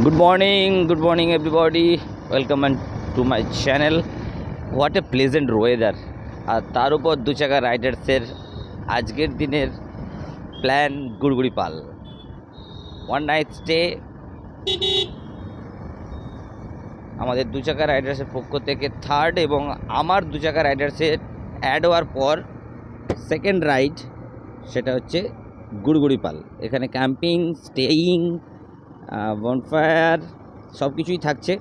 Good morning, everybody. Welcome to my channel. What a pleasant weather. আর তার উপর দু চাকা রাইডার্সের আজকের দিনের প্ল্যান গুড়গুড়ি পাল, ওয়ান নাইট স্টে। আমাদের দু চাকা রাইডার্সের পক্ষ থেকে থার্ড এবং আমার দু চাকা রাইডার্সের অ্যাড হওয়ার পর সেকেন্ড রাইড, সেটা হচ্ছে গুড়গুড়ি পাল। এখানে ক্যাম্পিং, স্টেইং, বনফায়ার সব কিছুই থাকছে।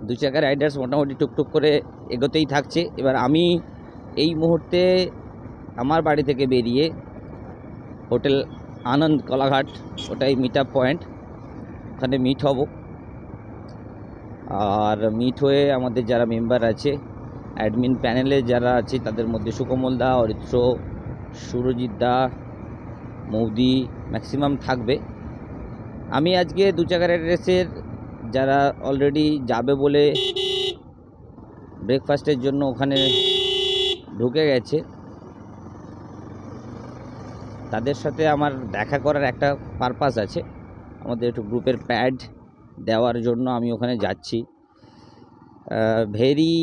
দু চাকা রাইডার্স মোটামুটি টুকটুক করে এগোতেই থাকছে। এবার আমি এই মুহূর্তে আমার বাড়ি থেকে বেরিয়ে হোটেল আনন্দ কলাঘাট, ওটাই মিট আপ পয়েন্ট, ওখানে মিট হব। আর মিট হয়ে আমাদের যারা মেম্বার আছে, অ্যাডমিন প্যানেলে যারা আছে, তাদের মধ্যে সুকমল দা, অরিত্র, সুরজিৎ দা, মৌদি ম্যাক্সিমাম থাকবে। আমি আজকে দু চাকা রাইডার্সের যারা অলরেডি যাবে বলে ব্রেকফাস্টের জন্য ওখানে ঢুকে গেছে, তাদের সাথে আমার দেখা করার একটা পারপাস আছে। আমাদের একটু গ্রুপের প্যাড দেওয়ার জন্য আমি ওখানে যাচ্ছি। ভেরি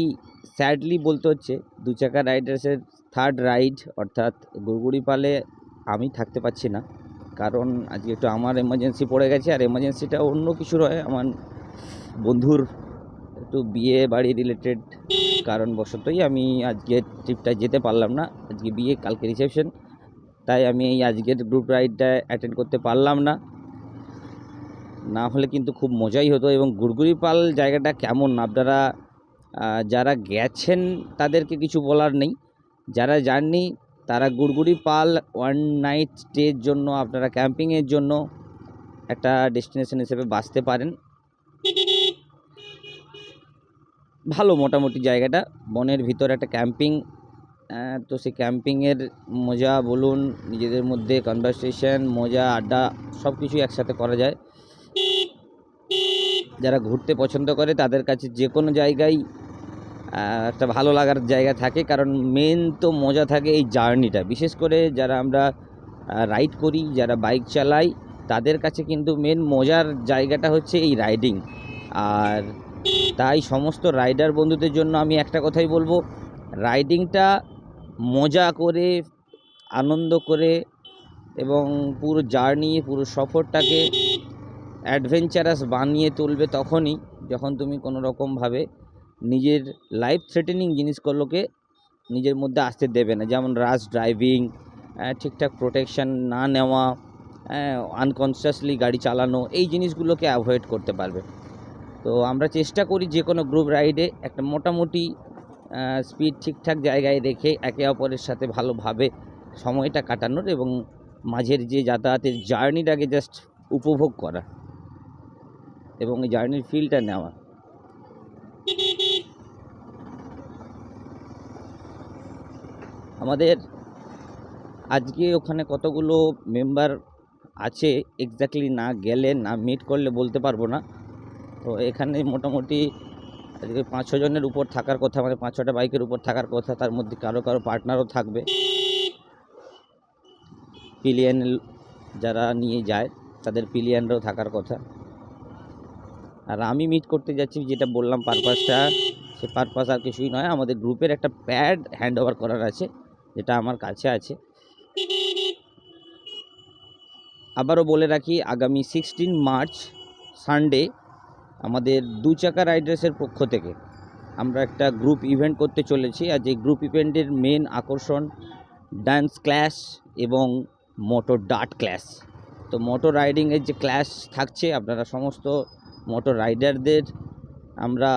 স্যাডলি বলতে হচ্ছে, দু চাকা রাইডার্সের থার্ড রাইড অর্থাৎ গুড়গুড়ি পালে আমি থাকতে পারছি না, কারণ আজকে একটু আমার এমার্জেন্সি পড়ে গেছে। আর এমার্জেন্সিটা অন্য কিছু নয়, আমার বন্ধুর একটু বিয়ে বাড়ি রিলেটেড কারণবশতই আমি আজকে ট্রিপটা যেতে পারলাম না। আজকে বিয়ে, কালকে রিসেপশন, তাই আমি এই আজকের গ্রুপ রাইডটা অ্যাটেন্ড করতে পারলাম না। না হলে কিন্তু খুব মজাই হতো। এবং গুড়গুড়ি পাল জায়গাটা কেমন, আপনারা যারা গেছেন তাদেরকে কিছু বলার নেই, যারা যাননি তারা গুড়গুড়ি পাল ওয়ান নাইট স্টের জন্য, আপনারা ক্যাম্পিংয়ের জন্য একটা ডেস্টিনেশন হিসেবে বাছতে পারেন। ভালো মোটামুটি জায়গাটা, বনের ভিতরে একটা ক্যাম্পিং। তো সেই ক্যাম্পিংয়ের মজা বলুন, নিজেদের মধ্যে কনভারসেশন, মজা, আড্ডা সব কিছুই একসাথে করা যায়। যারা ঘুরতে পছন্দ করে তাদের কাছে যে কোনো জায়গায় একটা ভালো লাগার জায়গা থাকে, কারণ মেন তো মজা থাকে এই জার্নিটা। বিশেষ করে যারা আমরা রাইড করি, যারা বাইক চালাই, তাদের কাছে কিন্তু মেন মজার জায়গাটা হচ্ছে এই রাইডিং। আর তাই সমস্ত রাইডার বন্ধুদের জন্য আমি একটা কথাই বলবো, রাইডিংটা মজা করে, আনন্দ করে এবং পুরো জার্নি, পুরো সফরটাকে অ্যাডভেঞ্চারাস বানিয়ে তুলবে তখনই যখন তুমি কোনো রকমভাবে নিজের লাইফ থ্রেটেনিং জিনিসগুলোকে নিজের মধ্যে আসতে দেবে না। যেমন রাশ ড্রাইভিং, ঠিকঠাক প্রোটেকশান না নেওয়া, আনকনসিয়াসলি গাড়ি চালানো, এই জিনিসগুলোকে অ্যাভয়েড করতে পারবে। তো আমরা চেষ্টা করি যে কোনো গ্রুপ রাইডে একটা মোটামুটি স্পিড ঠিকঠাক জায়গায় রেখে একে অপরের সাথে ভালোভাবে সময়টা কাটানোর এবং মাঝের যে যাতায়াতের জার্নিটাকে জাস্ট উপভোগ করা এবং এই জার্নির ফিলটা নেওয়া। আমাদের আজকে ওখানে কতগুলো মেম্বার আছে এক্স্যাক্টলি না গেলে, না মিট করলে বলতে পারবো না। তো এখানে মোটামুটি আজকে 5-6 জনের উপর থাকার কথা, মানে 5-6টা বাইকের উপর থাকার কথা। তার মধ্যে কারো পার্টনারও থাকবে, পিলিয়ন যারা নিয়ে যায় তাদের পিলিয়নরাও থাকার কথা। আর আমি মিট করতে যাচ্ছি, যেটা বললাম পারপাসটা, সে পারপাস আর কিছুই নয়, আমাদের গ্রুপের একটা প্যাড হ্যান্ড ওভার করার আছে, যেটা আমার কাছে আছে। আবারও বলে রাখি, আগামী 16 মার্চ সানডে আমাদের দু চাকা রাইডার্সের পক্ষ থেকে আমরা একটা গ্রুপ ইভেন্ট করতে চলেছি। আর যে গ্রুপ ইভেন্টের মেন আকর্ষণ ডান্স ক্লাস এবং মোটর ডার্ট ক্লাস। তো মোটর রাইডিংয়ের যে ক্লাস থাকছে, আপনারা সমস্ত মোটর রাইডারদের আমরা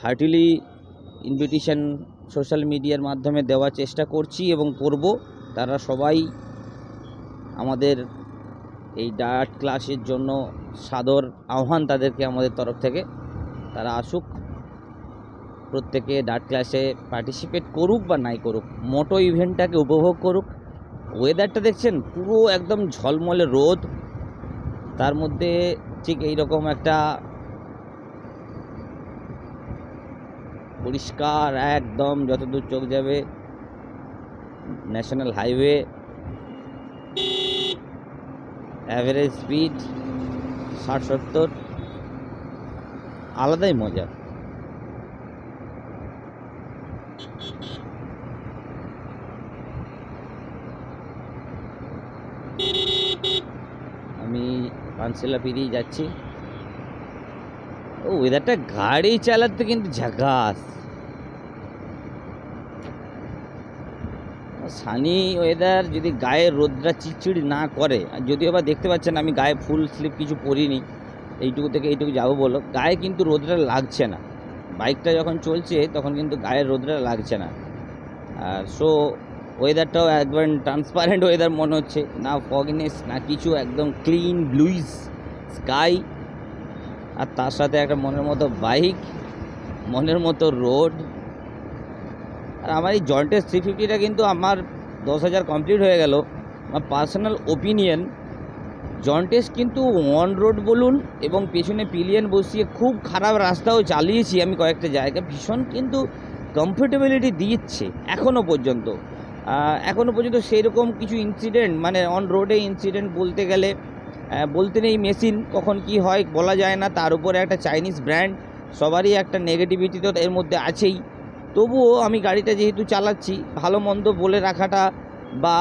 হার্টিলি ইনভিটেশন সোশ্যাল মিডিয়ার মাধ্যমে দেওয়ার চেষ্টা করছি এবং করব। তারা সবাই আমাদের এই ডার্ট ক্লাসের জন্য সাদর আহ্বান তাদেরকে আমাদের তরফ থেকে। তারা আসুক, প্রত্যেকে ডার্ট ক্লাসে পার্টিসিপেট করুক বা নাই করুক, মোটো ইভেন্টটাকে উপভোগ করুক। ওয়েদারটা দেখছেন, পুরো একদম ঝলমলে রোদ, তার মধ্যে ঠিক এইরকম একটা পরিষ্কার একদম যতদূর চোখ যাবে ন্যাশনাল হাইওয়ে, অ্যাভারেজ স্পিড, 60-70 আলাদাই মজা। আমি পানশিলা পেরিয়ে যাচ্ছি। ও ওয়েদারটা গাড়ি চালাতে কিন্তু ঝাকাস, সানি ওয়েদার। যদি গায়ে রোদটা চিড়চিড়ি না করে, আর যদিও বা দেখতে পাচ্ছেন আমি গায়ে ফুল স্লিপ কিছু পরিনি, এইটুকু থেকে এইটুকু যাবো বলো, গায়ে কিন্তু রোদটা লাগছে না। বাইকটা যখন চলছে তখন কিন্তু গায়ের রোদটা লাগছে না। আর সো ওয়েদারটাও একবার ট্রান্সপারেন্ট ওয়েদার মনে হচ্ছে, না ফগনেস না কিছু, একদম ক্লিন ব্লুইস স্কাই। আর তার সাথে একটা মনের মতো বাইক, মনের মতো রোড। আর আমার এই জন্টেস 350টা কিন্তু আমার 10,000 কমপ্লিট হয়ে গেল। আমার পার্সোনাল ওপিনিয়ন, জন্টেস কিন্তু অন রোড বলুন এবং পেছনে পিলিয়ন বসিয়ে খুব খারাপ রাস্তাও চালিয়েছি আমি কয়েকটা জায়গায়, ভীষণ কিন্তু কমফোর্টেবিলিটি দিচ্ছে এখনও পর্যন্ত। সেই রকম কিছু ইনসিডেন্ট, মানে অন রোডে ইনসিডেন্ট বলতে গেলে বলতে নেই, মেশিন কখন কি হয় বলা যায় না, তার উপরে একটা চাইনিজ ব্র্যান্ড, সবারই একটা নেগেটিভিটি তো এর মধ্যে আছেই। তবুও আমি গাড়িটা যেহেতু চালাচ্ছি, ভালো মন্দ বলে রাখাটা বা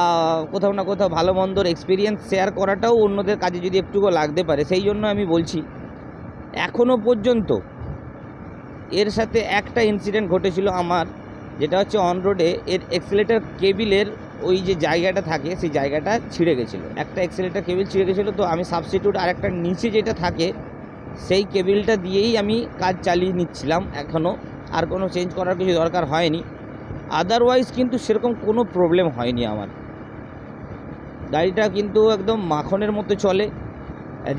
কোথাও না কোথাও ভালো মন্দর এক্সপিরিয়েন্স শেয়ার করাটাও অন্যদের কাজে যদি একটুকু লাগতে পারে, সেই জন্য আমি বলছি। এখনও পর্যন্ত এর সাথে একটা ইনসিডেন্ট ঘটেছিল আমার, যেটা হচ্ছে অন রোডে এর এক্সেলেটার কেবিলের ওই যে জায়গাটা থাকে সেই জায়গাটা ছিঁড়ে গেছিলো, একটা এক্সেলেটার কেবিল ছিঁড়ে গেছিলো। তো আমি সাবস্টিটিউট আরেকটা নিচে যেটা থাকে সেই কেবিলটা দিয়েই আমি কাজ চালিয়ে নিচ্ছিলাম এখনও, আর কোনো চেঞ্জ করার কিছু দরকার হয়নি। আদারওয়াইজ কিন্তু সেরকম কোনো প্রবলেম হয়নি আমার। গাড়িটা কিন্তু একদম মাখনের মতো চলে।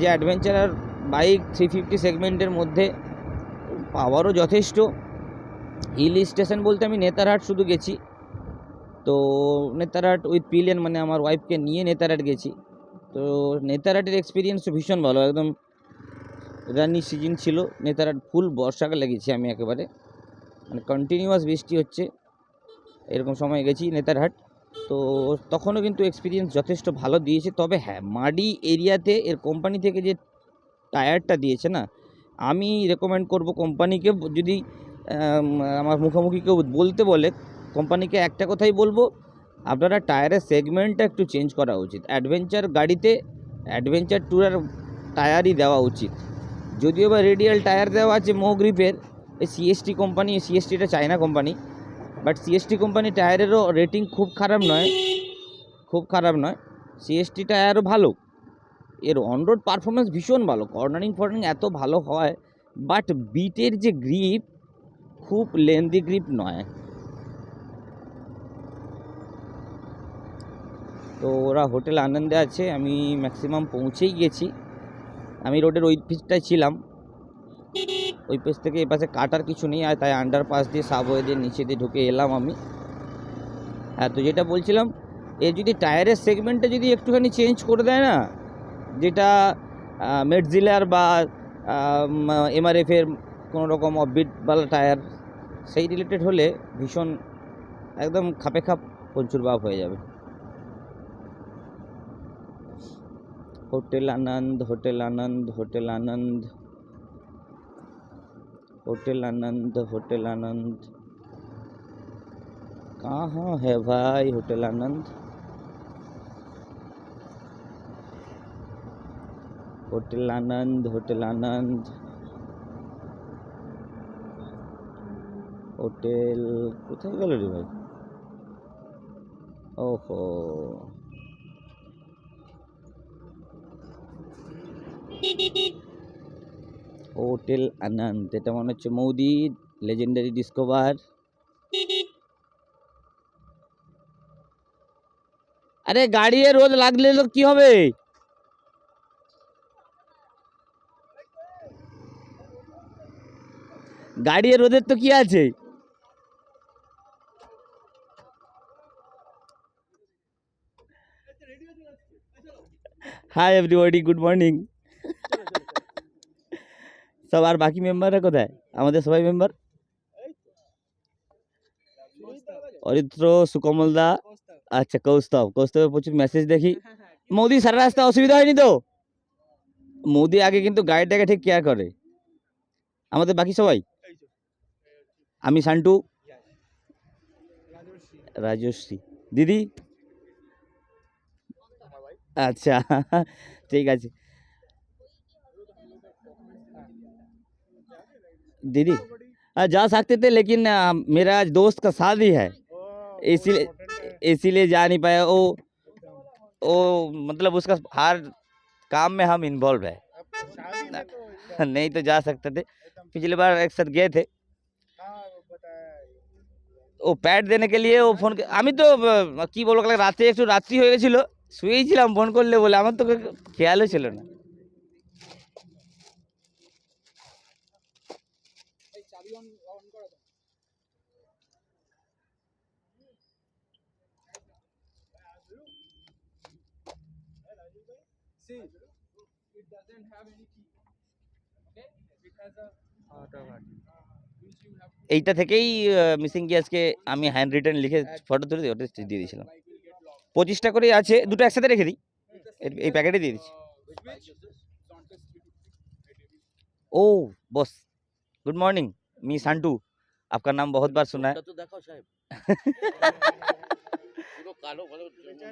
যে অ্যাডভেঞ্চারার বাইক 350 সেগমেন্টের মধ্যে পাওয়ারও যথেষ্ট। হিল স্টেশন বলতে আমি নেতারহাট শুধু গেছি, তো নেতারহাট উইথ পিলিয়ন, মানে আমার ওয়াইফকে নিয়ে নেতারহাট গেছি। তো নেতারহাটের এক্সপিরিয়েন্সও ভীষণ ভালো, একদম রানি সিজন ছিল নেতারহাট, ফুল বর্ষাকালে গেছি আমি, একেবারে মানে কন্টিনিউয়াস বৃষ্টি হচ্ছে এরকম সময় গেছি নেতারহাট। তো তখনও কিন্তু এক্সপিরিয়েন্স যথেষ্ট ভালো দিয়েছে। তবে হ্যাঁ, মাডি এরিয়াতে এর কোম্পানি থেকে যে টায়ারটা দিয়েছে না, আমি রেকমেন্ড করব কোম্পানিকে, যদি আমার মুখোমুখি কেউ বলতে বলে কোম্পানিকে একটা কথাই বলবো, আপনারা টায়ারের সেগমেন্টটা একটু চেঞ্জ করা উচিত। অ্যাডভেঞ্চার গাড়িতে অ্যাডভেঞ্চার ট্যুরের টায়ারই দেওয়া উচিত। যদিও বা রেডিয়াল টায়ার দেওয়া আছে মো গ্রিপের, এই সিএসটি কোম্পানি, সিএসটিটা China company, but CST company টায়ারেরও রেটিং খুব খারাপ নয়, সিএসটি টায়ারও ভালো। এর অনরোড পারফরমেন্স ভীষণ ভালো, কর্নারিং এত ভালো হয়, বাট বিটের যে গ্রিপ খুব লেন্দি গ্রিপ নয়। তো ওরা হোটেল আনন্দে আছে, আমি ম্যাক্সিমাম পৌঁছেই গেছি। আমি রোডের ওই পিচটায় ছিলাম, ওই পেজ থেকে এ পাশে কাটার কিছু নেই, আর তাই আন্ডারপাস দিয়ে সাবওয়ে দিয়ে নিচে দিয়ে ঢুকে এলাম আমি। হ্যাঁ, তো যেটা বলছিলাম, এর যদি টায়ারের সেগমেন্টটা যদি একটুখানি চেঞ্জ করে দেয় না, যেটা মেডজিলার বা এমআরএফের কোনো রকম অফবিটওয়ালা টায়ার সেই রিলেটেড হলে ভীষণ একদম খাপে খাপ প্রচুর বাপ হয়ে যাবে। হোটেল আনন্দ, হোটেল আনন্দ, হোটেল আনন্দ, হোটেল আনন্দ, হোটেল আনন্দ কাহা है भाई হোটেল আনন্দ? হোটেল আনন্দ, হোটেল আনন্দ, হোটেল কোথায় গেল রে ভাই? ওহো, হোটেল আনন্দ, এটা মনে হচ্ছে মৌদি লেজেন্ডারি ডিসকভার। আরে গাড়ি রোদ লাগলে তো কি হবে? গাড়ি রোদের তো কি আছে? Hi everybody, good morning. সব আর বাকি মেম্বাররা কোথায়? আমাদের সবাই মেম্বার, অরিত্র, সুকমল দা, আচ্ছা কৌস্তবের প্রচুর মেসেজ দেখি। মোদি সারা রাস্তা অসুবিধা হয়নি তো? মোদি আগে কিন্তু গাড়িটাকে ঠিক কেয়ার করে আমাদের বাকি সবাই আমি সান্টু রাজশ্রী দিদি अच्छा ठीक है दीदी जा सकते थे लेकिन मेरा आज दोस्त का शादी है इसीलिए जा नहीं पाया वो मतलब उसका हर काम में हम इन्वॉल्व है नहीं तो जा सकते थे पिछली बार एक साथ गए थे ও প্যাড দেনে কে লিয়ে ও ফোন আমি তো কি বলবো কালকে রাতে একটু রাত্রি হয়ে গেছিল শুয়েই ছিলাম ফোন করলে বলে আমার তো খেয়ালও ছিল না এইটা থেকেই মিসিং গ্যাসকে আমি হ্যান্ড রিটার্ন লিখে ফটো তুলে ওটা দিয়ে দিয়েছিলাম 25টা করেই আছে দুটো একসাথে রেখে দিই এই প্যাকেটে দিয়ে দিচ্ছি ओ बॉस गुड मॉर्निंग मी सांटू आपका नाम बहुत बार सुना है তো দেখাও সাহেব পুরো কালো ভালো